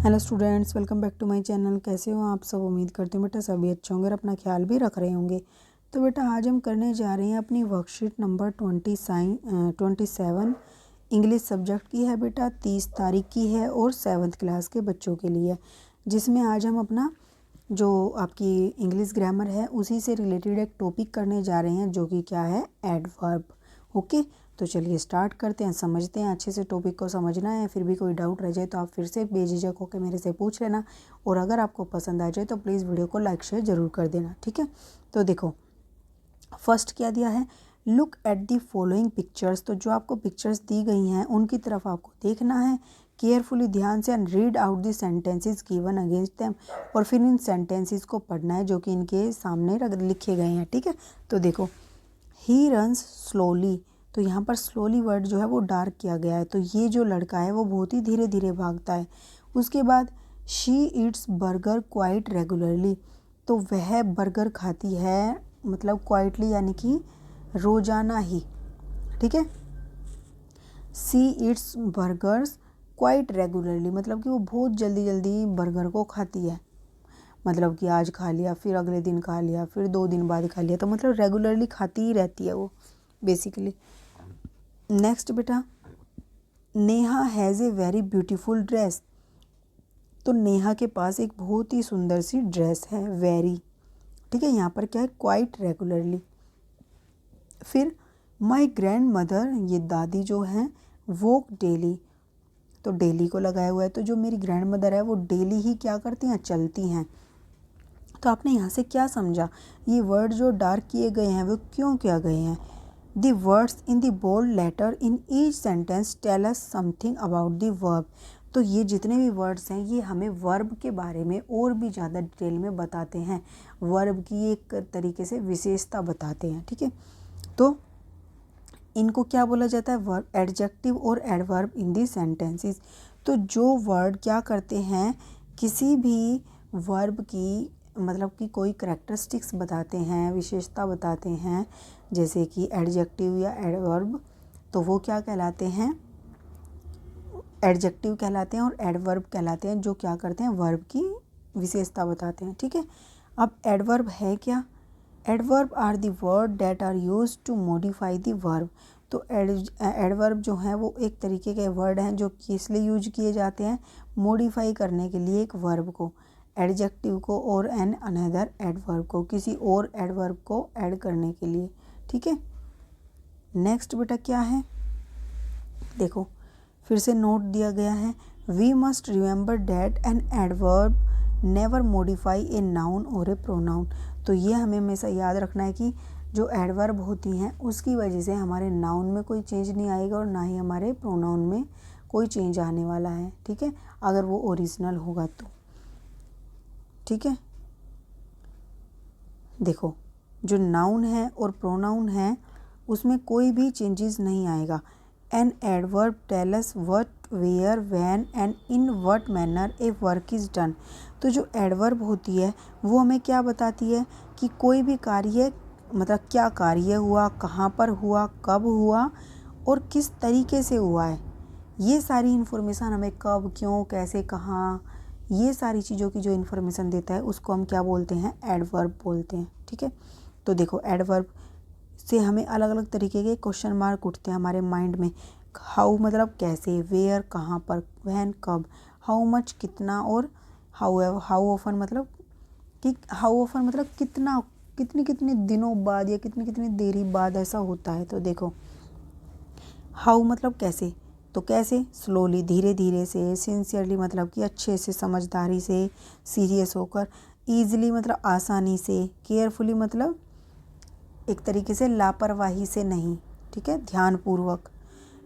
Hello students, welcome back to my channel. कैसे हो आप सब? उम्मीद करते हैं बेटा सभी अच्छे होंगे और अपना ख्याल भी रख रहे होंगे। तो बेटा आज हम करने जा रहे हैं अपनी वर्कशीट नंबर 27 इंग्लिश सब्जेक्ट की है बेटा। 30 तारीख की है और 7th क्लास के बच्चों के लिए, जिसमें आज हम अपना जो आपकी इंग्लिश ग्रामर है उसी से रिलेटेड एक टॉपिक करने जा रहे हैं, जो कि क्या है, एडवर्ब। ओके, तो चलिए स्टार्ट करते हैं, समझते हैं। अच्छे से टॉपिक को समझना है। फिर भी कोई डाउट रह जाए तो आप फिर से बेझिझक होकर मेरे से पूछ लेना, और अगर आपको पसंद आ जाए तो प्लीज़ वीडियो को लाइक शेयर ज़रूर कर देना, ठीक है। तो देखो फर्स्ट क्या दिया है, look at the following pictures. तो जो आपको पिक्चर्स दी गई हैं उनकी तरफ आपको देखना है केयरफुली, ध्यान से, and read out the sentences given against them. और फिर इन सेंटेंसेस को पढ़ना है जो कि इनके सामने लिखे गए हैं, ठीक है। तो देखो, ही रन्स स्लोली। तो यहाँ पर स्लोली वर्ड जो है वो डार्क किया गया है, तो ये जो लड़का है वो बहुत ही धीरे धीरे भागता है। उसके बाद she Yeats burger quite regularly. तो वह बर्गर खाती है, मतलब क्वाइटली यानी कि रोजाना ही, ठीक है। सी ईट्स बर्गर्स क्वाइट रेगुलरली, मतलब कि वो बहुत जल्दी जल्दी बर्गर को खाती है। मतलब कि आज खा लिया, फिर अगले दिन खा लिया, फिर 2 दिन बाद खा लिया, तो मतलब रेगुलरली खाती ही रहती है वो बेसिकली। नेक्स्ट बेटा, Neha has a very beautiful dress. तो नेहा के पास एक बहुत ही सुंदर सी ड्रेस है, वेरी, ठीक है। यहाँ पर क्या है, क्वाइट रेगुलरली। फिर माई ग्रैंड मदर, ये दादी जो हैं, वॉक डेली। तो डेली को लगाया हुआ है, तो जो मेरी ग्रैंड मदर है वो डेली ही क्या करती हैं, चलती हैं। तो आपने यहाँ से क्या समझा, ये वर्ड जो डार्क किए गए हैं वो क्यों किया गए हैं। The words in the bold letter in each sentence tell us something about the verb. तो ये जितने भी वर्ड्स हैं ये हमें वर्ब के बारे में और भी ज़्यादा डिटेल में बताते हैं, वर्ब की एक तरीके से विशेषता बताते हैं, ठीक है। तो इनको क्या बोला जाता है, वर्ब, एडजेक्टिव और एडवर्ब इन दी सेंटेंसेस। तो जो वर्ड क्या करते हैं, किसी भी वर्ब की मतलब कि कोई करैक्टरिस्टिक्स बताते हैं, विशेषता बताते हैं, जैसे कि एडजेक्टिव या एडवर्ब, तो वो क्या कहलाते हैं, एडजेक्टिव कहलाते हैं, और एडवर्ब कहलाते हैं, जो क्या करते हैं, वर्ब की विशेषता बताते हैं, ठीक है। अब एडवर्ब है क्या, adverb are the word that are use to modify the verb. तो एडवर्ब जो हैं वो एक तरीके के वर्ड हैं जो किस लिए यूज किए जाते हैं, मॉडिफाई करने के लिए एक वर्ब को, एडजेक्टिव को और एन अनदर एडवर्ब को, किसी और एडवर्ब को ऐड करने के लिए, ठीक है। नेक्स्ट बेटा क्या है, देखो फिर से नोट दिया गया है, we must remember that an adverb never modify a noun और ए प्रोनाउन। तो ये हमें हमेशा याद रखना है कि जो एडवर्ब होती हैं उसकी वजह से हमारे नाउन में कोई चेंज नहीं आएगा और ना ही हमारे प्रोनाउन में कोई चेंज आने वाला है, ठीक है, अगर वो ओरिजिनल होगा तो, ठीक है। देखो जो नाउन है और प्रोनाउन है उसमें कोई भी चेंजेस नहीं आएगा। An adverb tell us what, where, when and in what manner a work is done. तो जो एडवर्ब होती है वो हमें क्या बताती है कि कोई भी कार्य, मतलब क्या कार्य हुआ, कहाँ पर हुआ, कब हुआ और किस तरीके से हुआ है। ये सारी इन्फॉर्मेशन हमें कब, क्यों, कैसे, कहाँ, ये सारी चीज़ों की जो इन्फॉर्मेशन देता है उसको हम क्या बोलते हैं, एडवर्ब बोलते हैं, ठीक है। तो देखो एडवर्ब से हमें अलग अलग तरीके के क्वेश्चन मार्क उठते हैं हमारे माइंड में। हाउ मतलब कैसे, वेयर कहाँ पर, व्हेन कब, हाउ मच कितना, और हाउ ऑफन मतलब कि हाउ ऑफन मतलब कितना, कितनी कितने दिनों बाद या कितनी कितनी देरी बाद ऐसा होता है। तो देखो हाउ मतलब कैसे, तो कैसे, स्लोली धीरे धीरे से, सिंसियरली मतलब कि अच्छे से, समझदारी से, सीरियस होकर, ईजिली मतलब आसानी से, केयरफुली मतलब एक तरीके से लापरवाही से नहीं, ठीक है, ध्यानपूर्वक,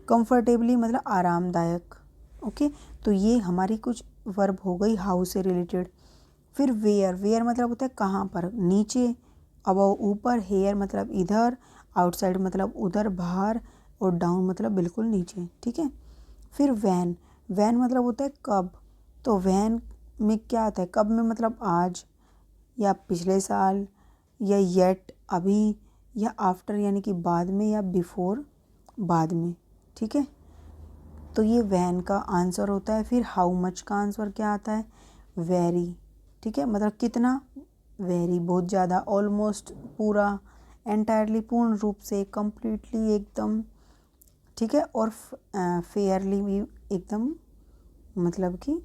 कंफर्टेबली मतलब आरामदायक। ओके, तो ये हमारी कुछ वर्ब हो गई हाउ से रिलेटेड। फिर वेयर, वेयर मतलब होता है कहाँ पर, नीचे, अबव ऊपर, हेयर मतलब इधर, आउटसाइड मतलब उधर बाहर, और डाउन मतलब बिल्कुल नीचे, ठीक है। फिर वैन, वैन मतलब होता है कब। तो वैन में क्या आता है, कब में मतलब आज या पिछले साल या येट अभी, या आफ्टर यानी कि बाद में, या बिफोर बाद में, ठीक है। तो ये वैन का आंसर होता है। फिर हाउ मच का आंसर क्या आता है, वेरी, ठीक है, मतलब कितना, वेरी बहुत ज़्यादा, ऑलमोस्ट पूरा, एंटायरली पूर्ण रूप से, कम्प्लीटली एकदम, ठीक है, और फेयरली भी एकदम, मतलब कि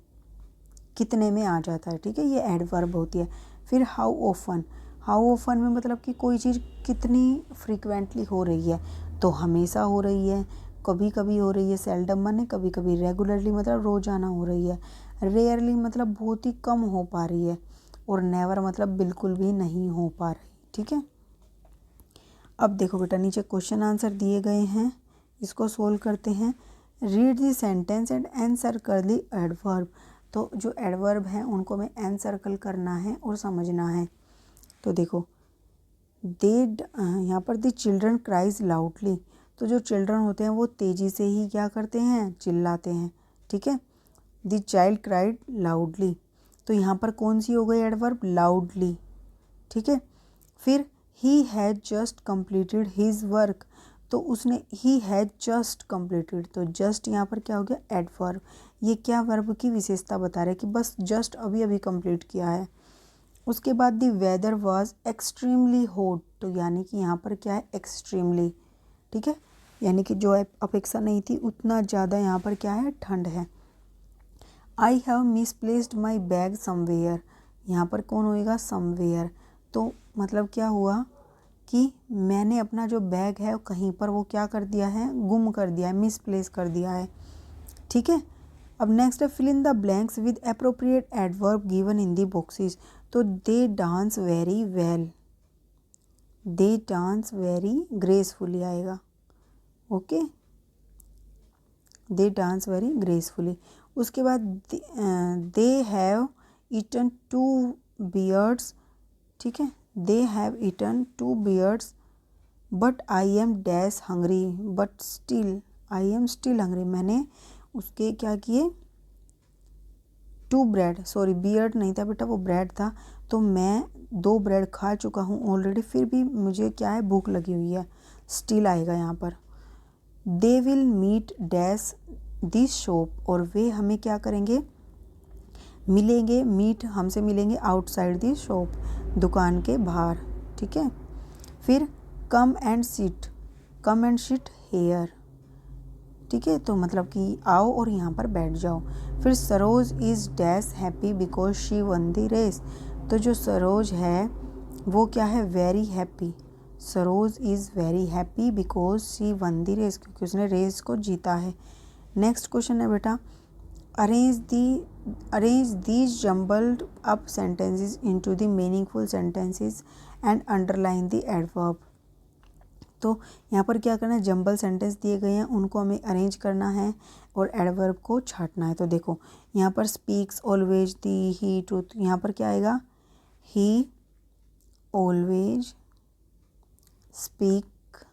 कितने में आ जाता है, ठीक है, ये एडवर्ब होती है। फिर हाउ ऑफन, हाउ ऑफन में मतलब कि कोई चीज़ कितनी फ्रीक्वेंटली हो रही है, तो हमेशा हो रही है, कभी कभी हो रही है, सेल्डम माने कभी कभी, रेगुलरली मतलब रोज़ाना हो रही है, रेयरली मतलब बहुत ही कम हो पा रही है, और नेवर मतलब बिल्कुल भी नहीं हो पा रही, ठीक है। अब देखो बेटा नीचे क्वेश्चन आंसर दिए गए हैं, इसको सोल्व करते हैं। Read the sentence and encircle the adverb, तो जो एडवर्ब हैं उनको मैं एनसर्कल करना है और समझना है। तो देखो दे, यहाँ पर दी चिल्ड्रन क्राइज लाउडली, तो जो चिल्ड्रन होते हैं वो तेज़ी से ही क्या करते हैं, चिल्लाते हैं, ठीक है। दी चाइल्ड क्राइड लाउडली, तो यहाँ पर कौन सी हो गई एडवर्ब, लाउडली, ठीक है। फिर he has just completed his work, तो उसने, ही हैज़ जस्ट कम्प्लीटेड, तो जस्ट यहाँ पर क्या हो गया, एडवर्ब। ये क्या वर्ब की विशेषता बता रहा है कि बस जस्ट अभी अभी कंप्लीट किया है। उसके बाद the weather was extremely hot, तो यानी कि यहाँ पर क्या है, एक्सट्रीमली, ठीक है, यानी कि जो अपेक्षा नहीं थी उतना ज़्यादा यहाँ पर क्या है, ठंड है। I have misplaced my bag somewhere, यहाँ पर कौन होएगा, समवेयर, तो मतलब क्या हुआ कि मैंने अपना जो बैग है कहीं पर वो क्या कर दिया है, गुम कर दिया है, मिसप्लेस कर दिया है, ठीक है। अब नेक्स्ट है fill in the blanks with appropriate adverb given in the boxes, तो they dance very well, they dance very gracefully आएगा, okay, they dance very gracefully. उसके बाद दे हैव ईटन 2 बियर्ड्स, ठीक है, they have eaten 2 beards but I am dash hungry, but still I am still hungry, मैंने उसके क्या किए, 2 bread, sorry beard नहीं था बेटा, वो ब्रेड था, तो मैं 2 ब्रेड खा चुका हूँ ऑलरेडी, फिर भी मुझे क्या है, भूख लगी हुई है, स्टिल आएगा यहाँ पर। They will meet dash this shop, और वे हमें क्या करेंगे, मिलेंगे, मीट हमसे मिलेंगे आउटसाइड दी शॉप, दुकान के बाहर, ठीक है। फिर come and sit, come and sit here, ठीक है, तो मतलब कि आओ और यहाँ पर बैठ जाओ। फिर Saroj is dash happy because she won the race, तो जो सरोज है वो क्या है, very happy, Saroj is very happy because she won the race, क्योंकि उसने रेस को जीता है। नेक्स्ट क्वेश्चन है बेटा, arrange these jumbled up sentences into the meaningful sentences and underline the adverb, तो यहाँ पर क्या करना है, जंबल सेंटेंस दिए गए हैं उनको हमें अरेंज करना है और एडवर्ब को छांटना है। तो देखो यहाँ पर स्पीक्स ऑलवेज, दी, ही, ट्रूथ, यहाँ पर क्या आएगा, ही ऑलवेज स्पीक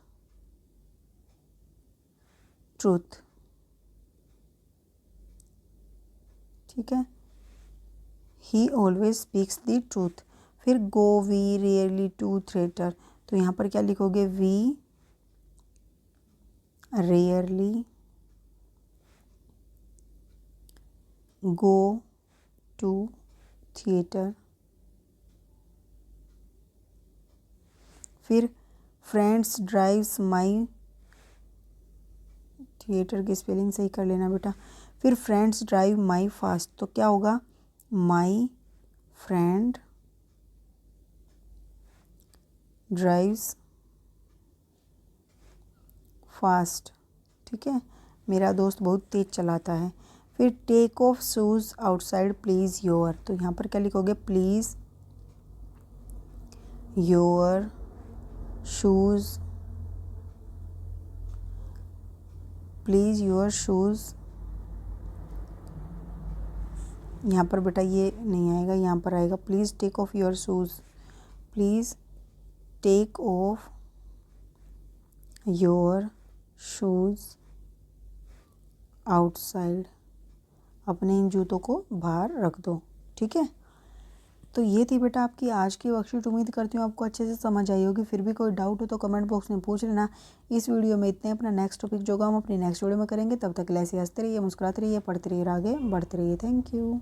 ट्रूथ, ठीक है, he always speaks the truth. फिर go we rarely to theatre, तो यहाँ पर क्या लिखोगे, we rarely go to theatre. फिर फ्रेंड्स ड्राइव्स माई, थिएटर की स्पेलिंग सही कर लेना बेटा। फिर फ्रेंड्स ड्राइव माई फास्ट, तो क्या होगा, माई फ्रेंड ड्राइव्स फास्ट, ठीक है, मेरा दोस्त बहुत तेज़ चलाता है। फिर take off shoes outside please your, तो यहाँ पर क्या लिखोगे, please your shoes, please your shoes, यहाँ पर बेटा ये नहीं आएगा, यहाँ पर आएगा please take off your shoes, please take off your shoes outside, अपने इन जूतों को बाहर रख दो, ठीक है। तो ये थी बेटा आपकी आज की वर्कशीट। उम्मीद करती हूँ आपको अच्छे से समझ आई होगी। फिर भी कोई डाउट हो तो कमेंट बॉक्स में पूछ लेना। इस वीडियो में इतने। अपना नेक्स्ट टॉपिक जो हम अपनी नेक्स्ट वीडियो में करेंगे। तब तक ऐसे हंसते रहिए, मुस्कुराते रहिए, पढ़ते रहिए, आगे बढ़ते रहिए। Thank you.